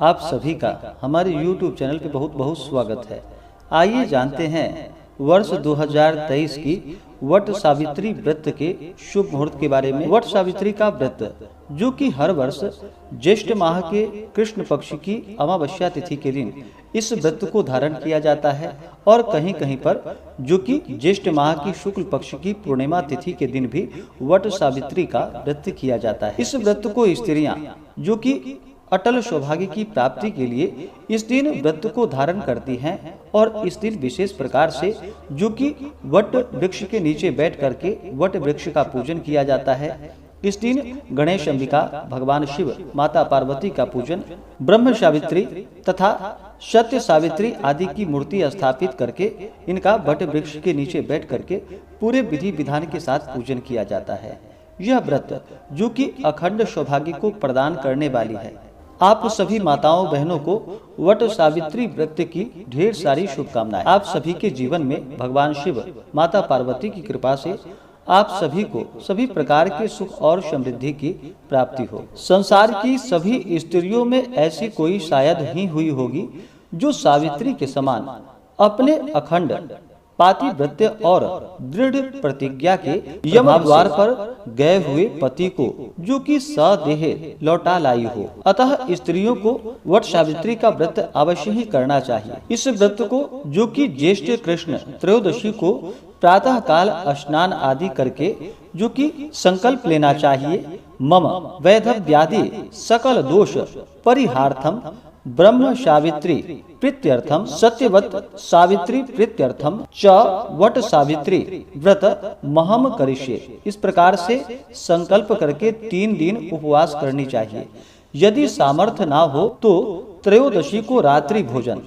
आप सभी का हमारे YouTube चैनल पे बहुत बहुत स्वागत है। आइए जानते हैं वर्ष 2023 की वट सावित्री व्रत के शुभ मुहूर्त के बारे में। वट सावित्री का व्रत जो कि हर वर्ष ज्येष्ठ माह के कृष्ण पक्ष की अमावस्या तिथि के दिन इस व्रत को धारण किया जाता है और कहीं कहीं पर जो कि ज्येष्ठ माह की शुक्ल पक्ष की पूर्णिमा तिथि के दिन भी वट सावित्री का व्रत किया जाता है। इस व्रत को स्त्रियां जो कि अटल सौभाग्य की प्राप्ति के लिए इस दिन व्रत को धारण करती हैं और इस दिन विशेष प्रकार से जो कि वट वृक्ष के नीचे बैठ करके वट वृक्ष का पूजन किया जाता है। इस दिन गणेश अंबिका, भगवान शिव, माता पार्वती का पूजन, ब्रह्म सावित्री तथा सत्य सावित्री आदि की मूर्ति स्थापित करके इनका वट वृक्ष के नीचे बैठ करके पूरे विधि विधान के साथ पूजन किया जाता है। यह व्रत जो कि अखंड सौभाग्य को प्रदान करने वाली है। आप सभी माताओं बहनों को वट सावित्री व्रत की ढेर सारी शुभकामनाएं। आप सभी के जीवन में भगवान शिव, माता पार्वती की कृपा से आप सभी को सभी प्रकार के सुख और समृद्धि की प्राप्ति हो। संसार की सभी स्त्रियों में ऐसी कोई शायद ही हुई होगी जो सावित्री के समान अपने अखंड पातिव्रत्य और दृढ़ प्रतिज्ञा के यमद्वार पर गए हुए पति को जो कि सदेह लौटा लाई हो। अतः स्त्रियों को वट सावित्री का व्रत अवश्य ही करना चाहिए। इस व्रत को जो कि ज्येष्ठ कृष्ण त्रयोदशी को प्रातः काल स्नान आदि करके जो कि संकल्प लेना चाहिए। मम वैधव्यादि सकल दोष परिहार्थम ब्रह्म सावित्री प्रीत्यर्थम सत्यवत सावित्री प्रीत्यर्थम च वट सावित्री व्रत महम करिष्ये। इस प्रकार से संकल्प करके 3 दिन उपवास करनी चाहिए। यदि सामर्थ्य ना हो तो त्रयोदशी को रात्रि भोजन,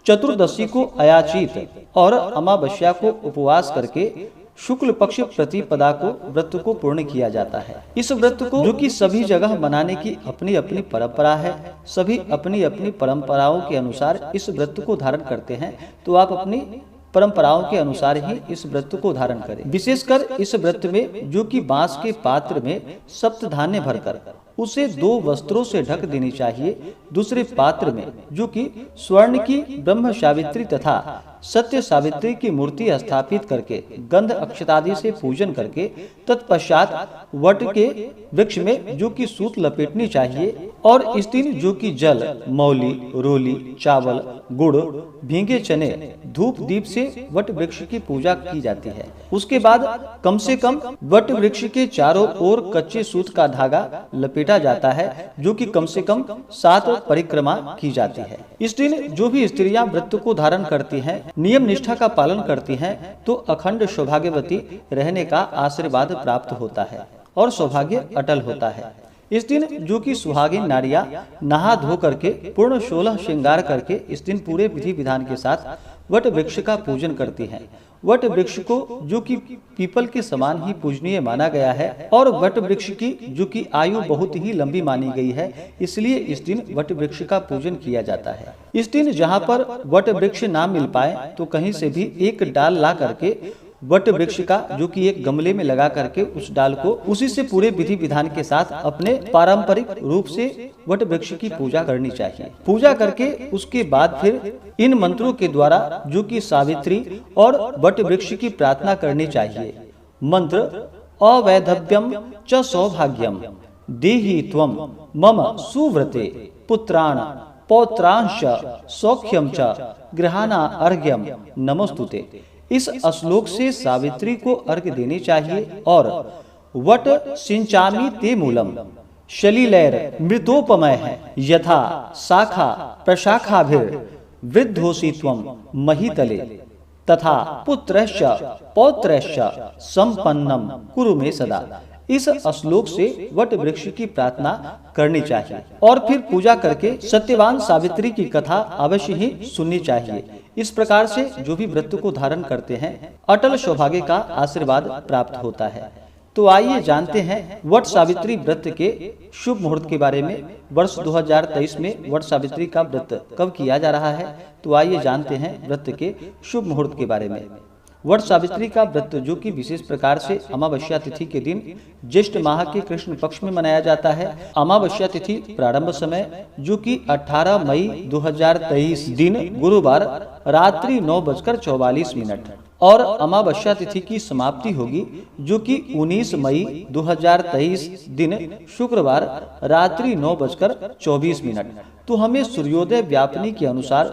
चतुर्दशी को अयाचित और अमावस्या को उपवास करके शुक्ल पक्ष प्रतिपदा को व्रत को पूर्ण किया जाता है। इस व्रत को जो कि सभी जगह मनाने की अपनी अपनी परंपरा है, सभी अपनी अपनी परंपराओं के अनुसार इस व्रत को धारण करते हैं, तो आप अपनी परंपराओं के अनुसार ही इस व्रत को धारण करें। विशेषकर इस व्रत में जो कि बांस के पात्र में सप्तधान्य भरकर उसे 2 वस्त्रों से ढक देनी चाहिए। दूसरे पात्र में जो कि स्वर्ण की ब्रह्म सावित्री तथा सत्य सावित्री की मूर्ति स्थापित करके गंध अक्षतादि से पूजन करके तत्पश्चात वट के वृक्ष में जो कि सूत लपेटनी चाहिए और इस दिन जो कि जल, मौली, रोली, चावल, गुड़, भींगे चने, धूप दीप से वट वृक्ष की पूजा की जाती है। उसके बाद कम से कम वट वृक्ष के चारों ओर कच्चे सूत का धागा लपेटा जाता है जो कि कम से कम 7 परिक्रमा की जाती है। इस दिन जो भी स्त्रियां व्रत को धारण करती हैं, नियम निष्ठा का पालन करती हैं, तो अखंड सौभाग्यवती रहने का आशीर्वाद प्राप्त होता है और सौभाग्य अटल होता है। इस दिन जो कि सुहागिन नारियां नहा धो करके पूर्ण 16 श्रृंगार करके इस दिन पूरे विधि विधान के साथ वट वृक्ष का पूजन करती हैं। वट वृक्ष को जो कि पीपल के समान ही पूजनीय माना गया है और वट वृक्ष की जो कि आयु बहुत ही लंबी मानी गई है, इसलिए इस दिन वट वृक्ष का पूजन किया जाता है। इस दिन जहाँ पर वट वृक्ष ना मिल पाए तो कहीं से भी एक डाल ला करके वट वृक्ष का जो कि एक गमले में लगा करके उस डाल को उसी से पूरे विधि विधान के साथ अपने पारंपरिक रूप से वट वृक्ष की पूजा करनी चाहिए। पूजा करके उसके बाद फिर इन मंत्रों के द्वारा जो कि सावित्री और वट वृक्ष की प्रार्थना करनी चाहिए। मंत्र अवैधव्यम च सौभाग्यम देहि त्वम मम सुव्रते पुत्राण पौत्रांश सौख्यम च गृहाना अर्घ्यम नमस्तुते। इस श्लोक से सावित्री को अर्घ्य देनी चाहिए और वट सिंचामी ते मूलम शलिलैर मृतोपमय है यथा शाखा प्रशाखाभिर वृद्धोसी त्वम महीतले तथा पुत्रश्च पौत्रश्च संपन्नम कुरु मे सदा। इस श्लोक से वट वृक्ष की प्रार्थना करनी चाहिए और फिर पूजा करके सत्यवान सावित्री की कथा अवश्य ही सुननी चाहिए। इस प्रकार से जो भी व्रत को धारण करते हैं अटल सौभाग्य का आशीर्वाद प्राप्त होता है। तो आइए जानते हैं वट सावित्री व्रत के शुभ मुहूर्त के बारे में। वर्ष 2023 में वट सावित्री का व्रत कब किया जा रहा है, तो आइए जानते हैं व्रत के शुभ मुहूर्त के बारे में। वट सावित्री का व्रत जो कि विशेष प्रकार से अमावस्या तिथि के दिन ज्येष्ठ माह के कृष्ण पक्ष में मनाया जाता है। अमावस्या तिथि प्रारंभ समय जो कि 18 मई 2023 दिन गुरुवार रात्रि 9:44 और अमावस्या तिथि की समाप्ति होगी जो कि 19 मई 2023 दिन शुक्रवार रात्रि 9:24। तो हमें सूर्योदय व्यापनी के अनुसार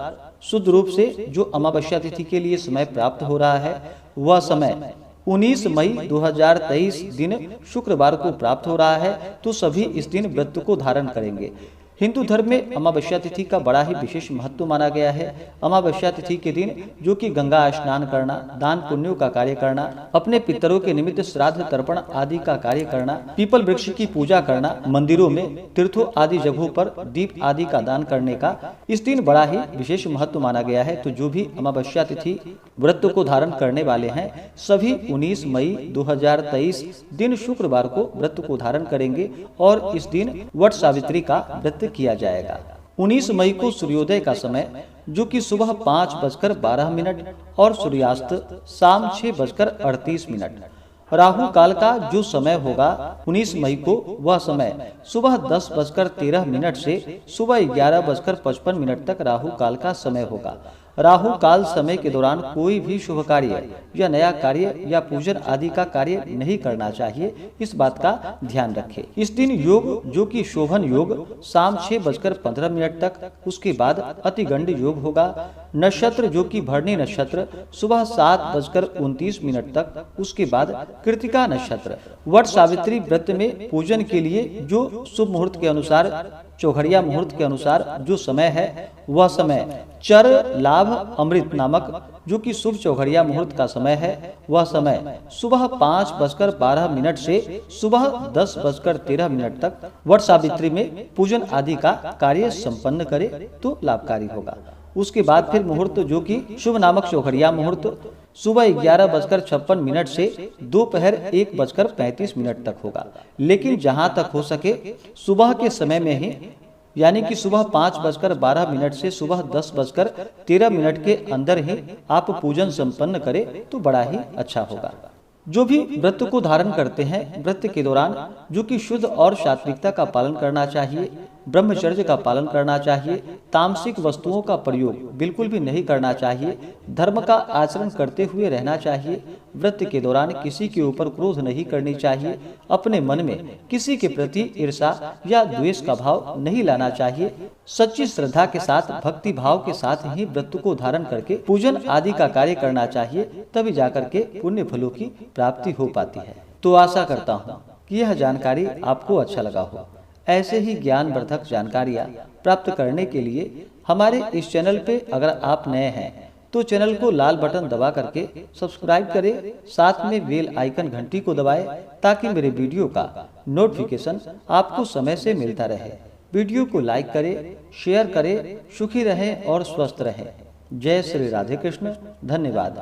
शुद्ध रूप से जो अमावस्या तिथि के लिए समय प्राप्त हो रहा है वह समय 19 मई 2023 दिन शुक्रवार को प्राप्त हो रहा है। तो सभी इस दिन व्रत को धारण करेंगे। हिंदू धर्म में अमावस्या तिथि का बड़ा ही विशेष महत्व माना गया है। अमावस्या तिथि के दिन जो कि गंगा स्नान करना, दान पुण्यों का कार्य करना, अपने पितरों के निमित्त श्राद्ध तर्पण आदि का कार्य करना, पीपल वृक्ष की पूजा करना, मंदिरों में तीर्थों आदि जगहों पर दीप आदि का दान करने का इस दिन बड़ा ही विशेष महत्व माना गया है। तो जो भी अमावस्या तिथि व्रत को धारण करने वाले हैं सभी 19 मई 2023 दिन शुक्रवार को व्रत को धारण करेंगे और इस दिन वट सावित्री का व्रत किया जाएगा। 19 मई को सूर्योदय का समय जो कि सुबह 5:12 और सूर्यास्त शाम 6:38। राहु काल का जो समय होगा 19 मई को वह समय सुबह 10:13 से सुबह 11:55 तक राहु काल का समय होगा। राहु काल समय के दौरान कोई भी शुभ कार्य या नया कार्य या पूजन आदि का कार्य नहीं करना चाहिए, इस बात का ध्यान रखें। इस दिन योग जो कि शोभन योग शाम 6:15 तक, उसके बाद अतिगंड योग होगा। नक्षत्र जो कि भरणी नक्षत्र सुबह 7:29 तक, उसके बाद कृतिका नक्षत्र। वट सावित्री व्रत में पूजन के लिए जो शुभ मुहूर्त के अनुसार चौघड़िया मुहूर्त के अनुसार जो समय है वह समय चर लाभ अमृत नामक जो कि शुभ चौघड़िया मुहूर्त का समय है वह समय सुबह 5:12 से सुबह 10:13 तक वट सावित्री में पूजन आदि का कार्य संपन्न करे तो लाभकारी होगा। उसके बाद फिर मुहूर्त जो कि शुभ नामक चौघड़िया मुहूर्त सुबह 11:56 से दोपहर 1:35 तक होगा। लेकिन जहां तक हो सके सुबह के समय में ही यानी कि सुबह 5:12 से सुबह 10:13 के अंदर ही आप पूजन संपन्न करें तो बड़ा ही अच्छा होगा। जो भी व्रत को धारण करते हैं व्रत के दौरान जो कि शुद्ध और सात्विकता का पालन करना चाहिए, ब्रह्मचर्य का पालन करना चाहिए, तामसिक वस्तुओं का प्रयोग बिल्कुल भी नहीं करना चाहिए, धर्म का आचरण करते हुए रहना चाहिए। व्रत के दौरान किसी के ऊपर क्रोध नहीं करनी चाहिए, अपने मन में किसी के प्रति ईर्ष्या या द्वेष का भाव नहीं लाना चाहिए। सच्ची श्रद्धा के साथ भक्ति भाव के साथ ही व्रत को धारण करके पूजन आदि का कार्य करना चाहिए, तभी जाकर के पुण्य फलों की प्राप्ति हो पाती है। तो आशा करता हूँ कि यह जानकारी आपको अच्छा लगा हो। ऐसे ही ज्ञानवर्धक जानकारियाँ प्राप्त करने के लिए हमारे इस चैनल पे अगर आप नए हैं तो चैनल को लाल बटन दबा करके सब्सक्राइब करें, साथ में बेल आइकन घंटी को दबाएं ताकि मेरे वीडियो का नोटिफिकेशन आपको समय से मिलता रहे। वीडियो को लाइक करें, शेयर करें। सुखी रहें और स्वस्थ रहें। जय श्री राधे कृष्ण। धन्यवाद।